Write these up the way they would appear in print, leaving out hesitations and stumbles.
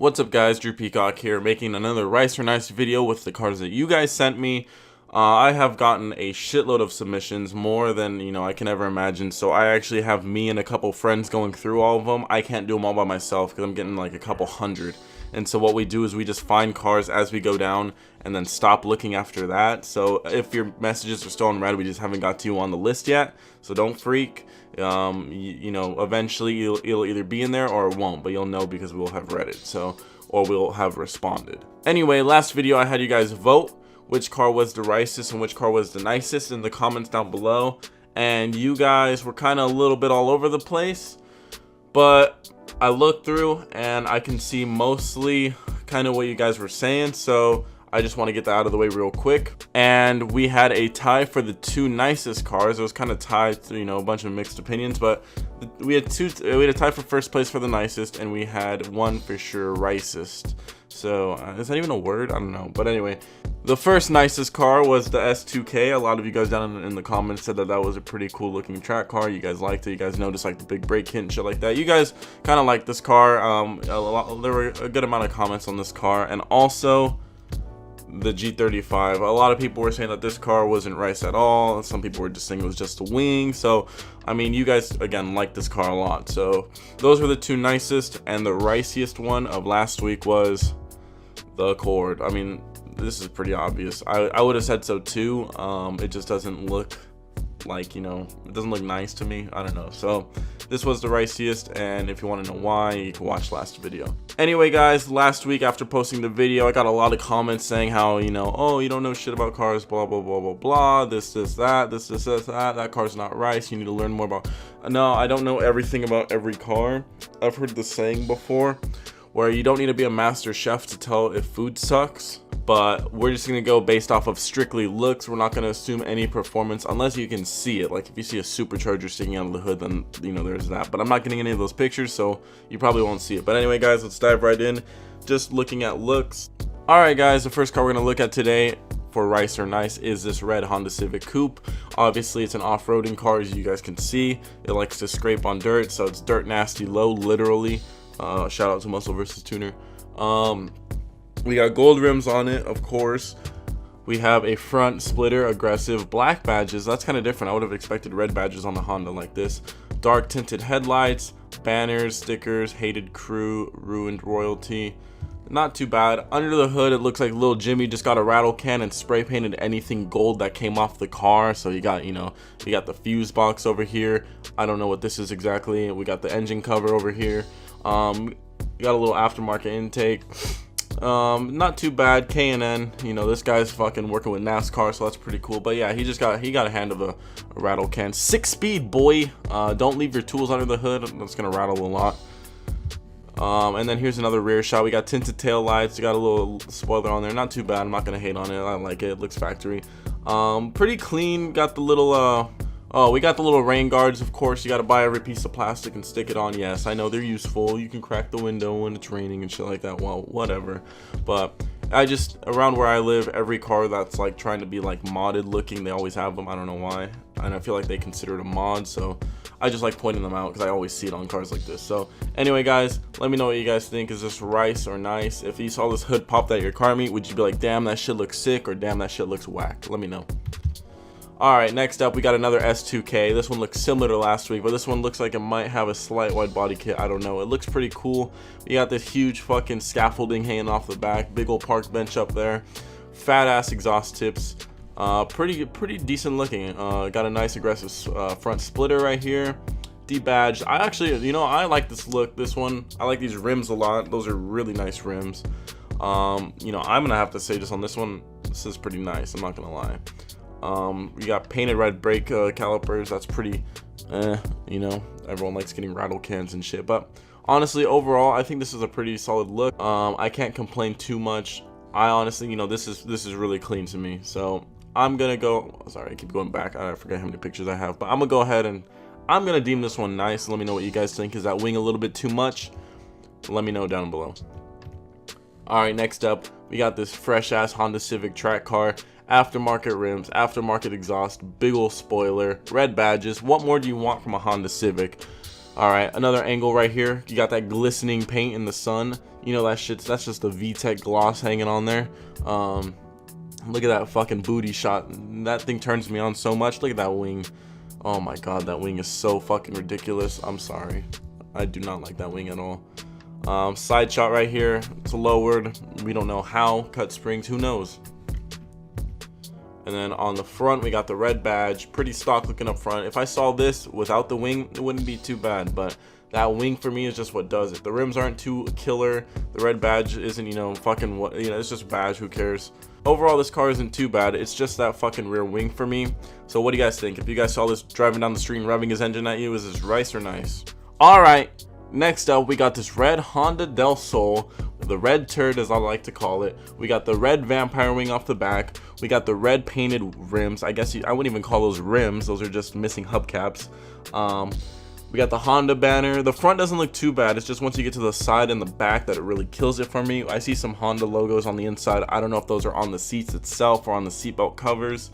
What's up guys, Drew Peacock here, making another Rice or Nice video with the cars that you guys sent me. I have gotten a shitload of submissions, more than I can ever imagine, so I actually have me and a couple friends going through all of them. I can't do them all by myself because I'm getting like a couple hundred. And so what we do is we just find cars as we go down and then stop looking after that. So if your messages are still on red, we just haven't got to you on the list yet, so don't freak. Eventually it'll either be in there or it won't, but you'll know because we'll have read it, or we'll have responded. Anyway, last video I had you guys vote which car was the ricest and which car was the nicest in the comments down below, and you guys were kind of a little bit all over the place, but I looked through and I can see mostly kind of what you guys were saying, so I just want to get that out of the way real quick. And we had a tie for the two nicest cars. It was kind of tied to, a bunch of mixed opinions, but we had a tie for first place for the nicest, and we had one for sure ricest. So is that even a word? I don't know. But anyway, the first nicest car was the S2K. A lot of you guys down in the comments said that was a pretty cool looking track car. You guys liked it. You guys noticed like the big brake kit and shit like that. You guys kind of liked this car. There were a good amount of comments on this car, and also the G35. A lot of people were saying that this car wasn't rice at all. Some people were just saying it was just a wing. So I mean, you guys again like this car a lot. So those were the two nicest, and the riciest one of last week was the Accord. I mean, this is pretty obvious. I would have said so too. It just doesn't look like, it doesn't look nice to me. I don't know. So this was the riciest, and if you want to know why, you can watch last video. Anyway guys, last week after posting the video, I got a lot of comments saying how, oh, you don't know shit about cars, blah blah blah blah blah, this that car's not rice, you need to learn more about. No, I don't know everything about every car. I've heard the saying before where you don't need to be a master chef to tell if food sucks, but we're just gonna go based off of strictly looks. We're not gonna assume any performance unless you can see it. Like if you see a supercharger sticking out of the hood, then there's that, but I'm not getting any of those pictures, so you probably won't see it. But anyway guys, let's dive right in, just looking at looks. All right guys, the first car we're gonna look at today for rice or nice is this red Honda Civic Coupe. Obviously it's an off-roading car, as you guys can see. It likes to scrape on dirt, so it's dirt nasty low, literally. Shout out to Muscle vs Tuner. We got gold rims on it, of course. We have a front splitter, aggressive black badges. That's kind of different. I would have expected red badges on the Honda like this. Dark tinted headlights, banners, stickers, hated crew, ruined royalty. Not too bad. Under the hood, it looks like little Jimmy just got a rattle can and spray painted anything gold that came off the car. So you got, you got the fuse box over here. I don't know what this is exactly. We got the engine cover over here. You got a little aftermarket intake. Not too bad. K&N, this guy's fucking working with NASCAR, so that's pretty cool. But yeah, he got a hand of a rattle can. 6-speed, boy. Don't leave your tools under the hood. That's gonna rattle a lot. And then here's another rear shot. We got tinted tail lights. You got a little spoiler on there. Not too bad. I'm not gonna hate on it. I like it. It looks factory. Pretty clean. Got the little we got the little rain guards. Of course, you got to buy every piece of plastic and stick it on. Yes, I know they're useful. You can crack the window when it's raining and shit like that. Well, whatever. But around where I live, every car that's like trying to be like modded looking, they always have them. I don't know why, and I feel like they consider it a mod, so I just like pointing them out because I always see it on cars like this. So anyway guys, let me know what you guys think. Is this rice or nice? If you saw this hood pop out your car meet, would you be like, damn, that shit looks sick, or damn, that shit looks whack? Let me know. Alright, next up we got another S2K. This one looks similar to last week, but this one looks like it might have a slight wide body kit. I don't know. It looks pretty cool. We got this huge fucking scaffolding hanging off the back. Big old park bench up there. Fat ass exhaust tips. Pretty decent looking. Got a nice aggressive front splitter right here. D-badge. I actually, I like this look. This one, I like these rims a lot. Those are really nice rims. I'm gonna have to say just on this one, this is pretty nice. I'm not gonna lie. We got painted red brake calipers. That's pretty everyone likes getting rattle cans and shit, but honestly overall I think this is a pretty solid look. I can't complain too much. I honestly, this is really clean to me, so I'm gonna go, sorry I keep going back, I forget how many pictures I have, but I'm gonna go ahead and I'm gonna deem this one nice. Let me know what you guys think. Is that wing a little bit too much? Let me know down below. Alright, next up we got this fresh ass Honda Civic track car. Aftermarket rims, aftermarket exhaust, big ol' spoiler, red badges. What more do you want from a Honda Civic? All right, another angle right here. You got that glistening paint in the sun. You know that shit's, that's just the VTEC gloss hanging on there. Look at that fucking booty shot. That thing turns me on so much. Look at that wing. Oh my god, that wing is so fucking ridiculous. I'm sorry, I do not like that wing at all. Side shot right here. It's lowered. We don't know how. Cut springs. Who knows? And then on the front, we got the red badge. Pretty stock looking up front. If I saw this without the wing, it wouldn't be too bad. But that wing for me is just what does it. The rims aren't too killer. The red badge isn't, you know, fucking what, you know, it's just badge. Who cares? Overall, this car isn't too bad. It's just that fucking rear wing for me. So what do you guys think? If you guys saw this driving down the street and revving his engine at you, is this rice or nice? All right. Next up, we got this red Honda Del Sol, the red turd as I like to call it. We got the red vampire wing off the back. We got the red painted rims. I guess I wouldn't even call those rims. Those are just missing hubcaps. We got the Honda banner. The front doesn't look too bad. It's just once you get to the side and the back that it really kills it for me. I see some Honda logos on the inside. I don't know if those are on the seats itself or on the seatbelt covers.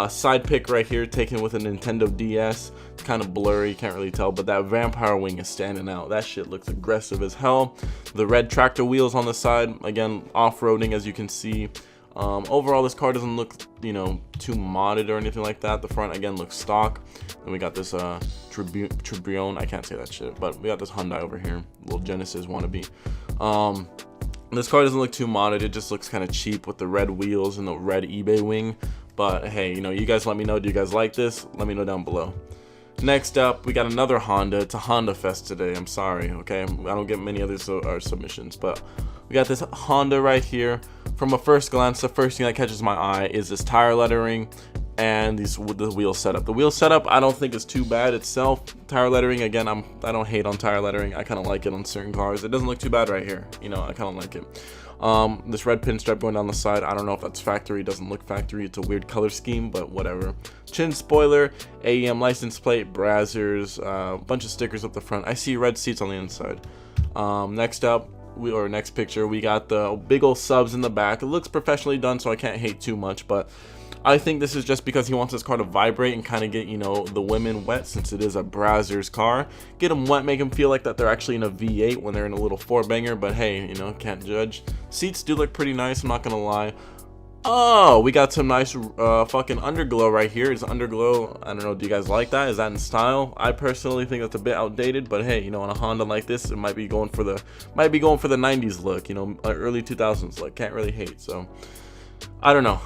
Side pick right here taken with a Nintendo DS. It's kind of blurry, can't really tell, but that vampire wing is standing out. That shit looks aggressive as hell. The red tractor wheels on the side, again off-roading as you can see. Overall, this car doesn't look, you know, too modded or anything like that. The front again looks stock. And we got this Tribune, I can't say that shit, but we got this Hyundai over here, little Genesis wannabe. This car doesn't look too modded. It just looks kind of cheap with the red wheels and the red eBay wing. But hey, you know, you guys let me know. Do you guys like this? Let me know down below. Next up, we got another Honda. It's a Honda fest today. I'm sorry, okay? I don't get many other submissions, but we got this Honda right here. From a first glance, the first thing that catches my eye is this tire lettering and the wheel setup. The wheel setup I don't think is too bad itself. Tire lettering, again, I don't hate on tire lettering. I kind of like it on certain cars. It doesn't look too bad right here. You know, I kind of like it. This red pinstripe going down the side, I don't know if that's factory. It doesn't look factory. It's a weird color scheme, but whatever. Chin spoiler, AEM license plate, brazzers, a bunch of stickers up the front. I see red seats on the inside. Next up, next picture, we got the big old subs in the back. It looks professionally done, so I can't hate too much, but I think this is just because he wants his car to vibrate and kind of get, you know, the women wet, since it is a Brazzers car. Get them wet, make them feel like that they're actually in a V8 when they're in a little four-banger, but hey, you know, can't judge. Seats do look pretty nice, I'm not gonna lie. Oh, we got some nice fucking underglow right here. It's underglow. I don't know, do you guys like that? Is that in style? I personally think that's a bit outdated, but hey, you know, on a Honda like this, it might be going for the 90s look, you know, early 2000s look. Can't really hate. So I don't know.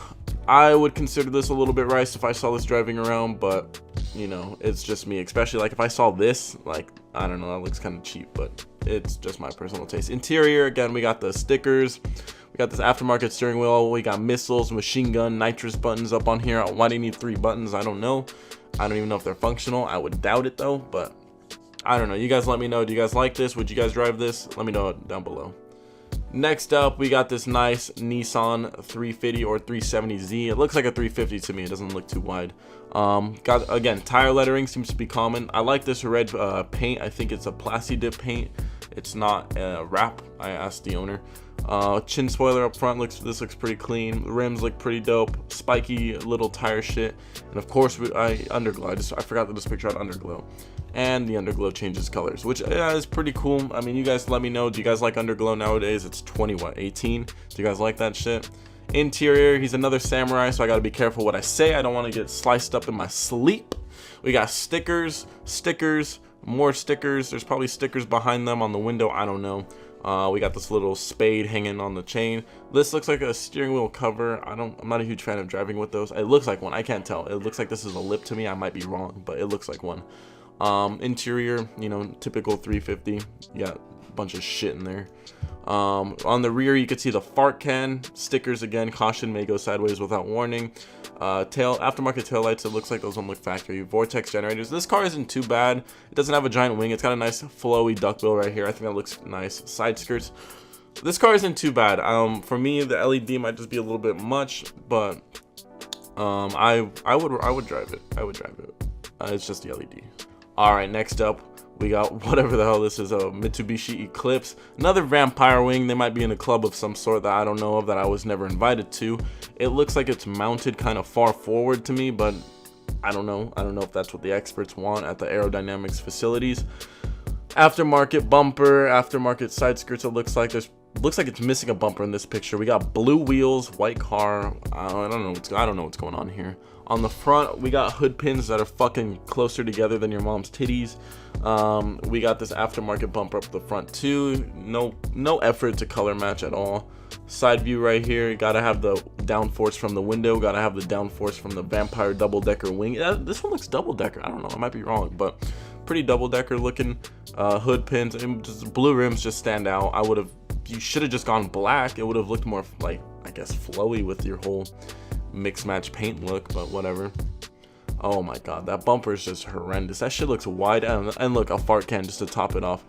I would consider this a little bit rice if I saw this driving around, but you know, it's just me. Especially like if I saw this, like, I don't know, that looks kind of cheap, but it's just my personal taste. Interior, again, we got the stickers. We got this aftermarket steering wheel. We got missiles, machine gun, nitrous buttons up on here. Why do you need 3 buttons? I don't know. I don't even know if they're functional. I would doubt it though, but I don't know. You guys let me know. Do you guys like this? Would you guys drive this? Let me know down below. Next up, we got this nice Nissan 350 or 370Z. It looks like a 350 to me. It doesn't look too wide. Got, again, tire lettering seems to be common. I like this red paint. I think it's a Plasti Dip paint. It's not wrap. I asked the owner. Chin spoiler up front, this looks pretty clean. The rims look pretty dope. Spiky little tire shit. And of course, underglow. I forgot that this picture had underglow. And the underglow changes colors, which is pretty cool. I mean, you guys let me know. Do you guys like underglow nowadays? It's 18? Do you guys like that shit? Interior, he's another samurai, so I gotta be careful what I say. I don't want to get sliced up in my sleep. We got stickers, more stickers. There's probably stickers behind them on the window. I don't know. We got this little spade hanging on the chain. This looks like a steering wheel cover. I'm not a huge fan of driving with those. It looks like one. I can't tell. It looks like this is a lip to me. I might be wrong, but it looks like one. Interior, you know, typical 350. You got a bunch of shit in there. On the rear, you could see the fart can stickers again. Caution, may go sideways without warning. Aftermarket taillights. It looks like those don't look factory. Vortex generators. This car isn't too bad. It doesn't have a giant wing. It's got a nice flowy duckbill right here. I think that looks nice. Side skirts. This car isn't too bad. For me, the LED might just be a little bit much, but I would drive it. I would drive it. It's just the LED. All right, next up, we got whatever the hell this is, a Mitsubishi Eclipse. Another vampire wing. They might be in a club of some sort that I don't know of, that I was never invited to. It looks like it's mounted kind of far forward to me, but I don't know. I don't know if that's what the experts want at the aerodynamics facilities. Aftermarket bumper, aftermarket side skirts. It looks like it's missing a bumper in this picture. We got blue wheels, white car. I don't know what's going on here. On the front, we got hood pins that are fucking closer together than your mom's titties. We got this aftermarket bumper up the front too. No effort to color match at all. Side view right here. You gotta have the downforce from the window. Gotta have the downforce from the Vampire double-decker wing. This one looks double-decker. I don't know. I might be wrong, but pretty double-decker looking. Hood pins and just blue rims just stand out. You should have just gone black. It would have looked more like, I guess, flowy with your whole mix match paint look, but whatever. Oh my god, that bumper is just horrendous. That shit looks wide, and look, a fart can just to top it off.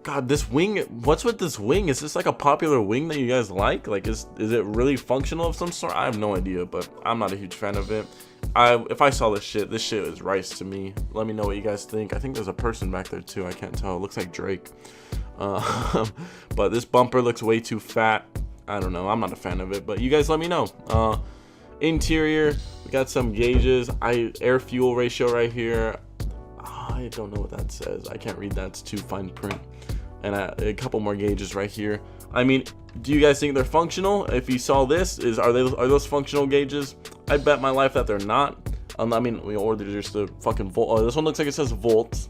God, this wing, what's with this wing? Is this like a popular wing that you guys like? Like, is it really functional of some sort? I have no idea, but I'm not a huge fan of it. If I saw this shit is rice to me. Let me know what you guys think. I think there's a person back there too. I can't tell. It looks like Drake. But this bumper looks way too fat. I don't know. I'm not a fan of it, but you guys let me know. Interior, we got some gauges. Air fuel ratio right here. I don't know what that says. I can't read that. It's too fine print. And a couple more gauges right here. I mean, do you guys think they're functional? If you saw this, are those functional gauges? I bet my life that they're not. I mean, or they're just a fucking volt. Oh, this one looks like it says volts.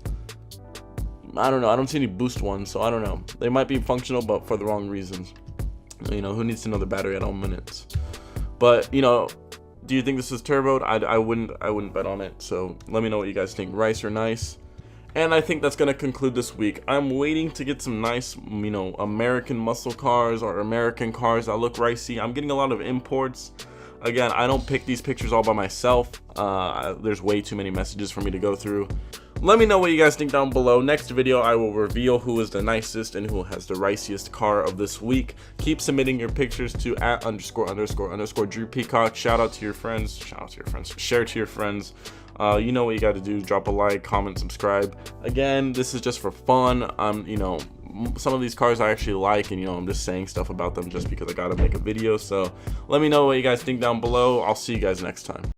I don't know. I don't see any boost ones, so I don't know. They might be functional, but for the wrong reasons. You know, who needs to know the battery at all minutes? But, you know, do you think this is turboed? I wouldn't bet on it. So let me know what you guys think. Rice or nice? And I think that's going to conclude this week. I'm waiting to get some nice, you know, American muscle cars or American cars that look ricey. I'm getting a lot of imports. Again, I don't pick these pictures all by myself. There's way too many messages for me to go through. Let me know what you guys think down below. Next video, I will reveal who is the nicest and who has the riciest car of this week. Keep submitting your pictures to @___Drew Peacock. Shout out to your friends. Share to your friends. You know what you got to do. Drop a like, comment, subscribe. Again, this is just for fun. You know, some of these cars I actually like, and you know, I'm just saying stuff about them just because I gotta make a video. So let me know what you guys think down below. I'll see you guys next time.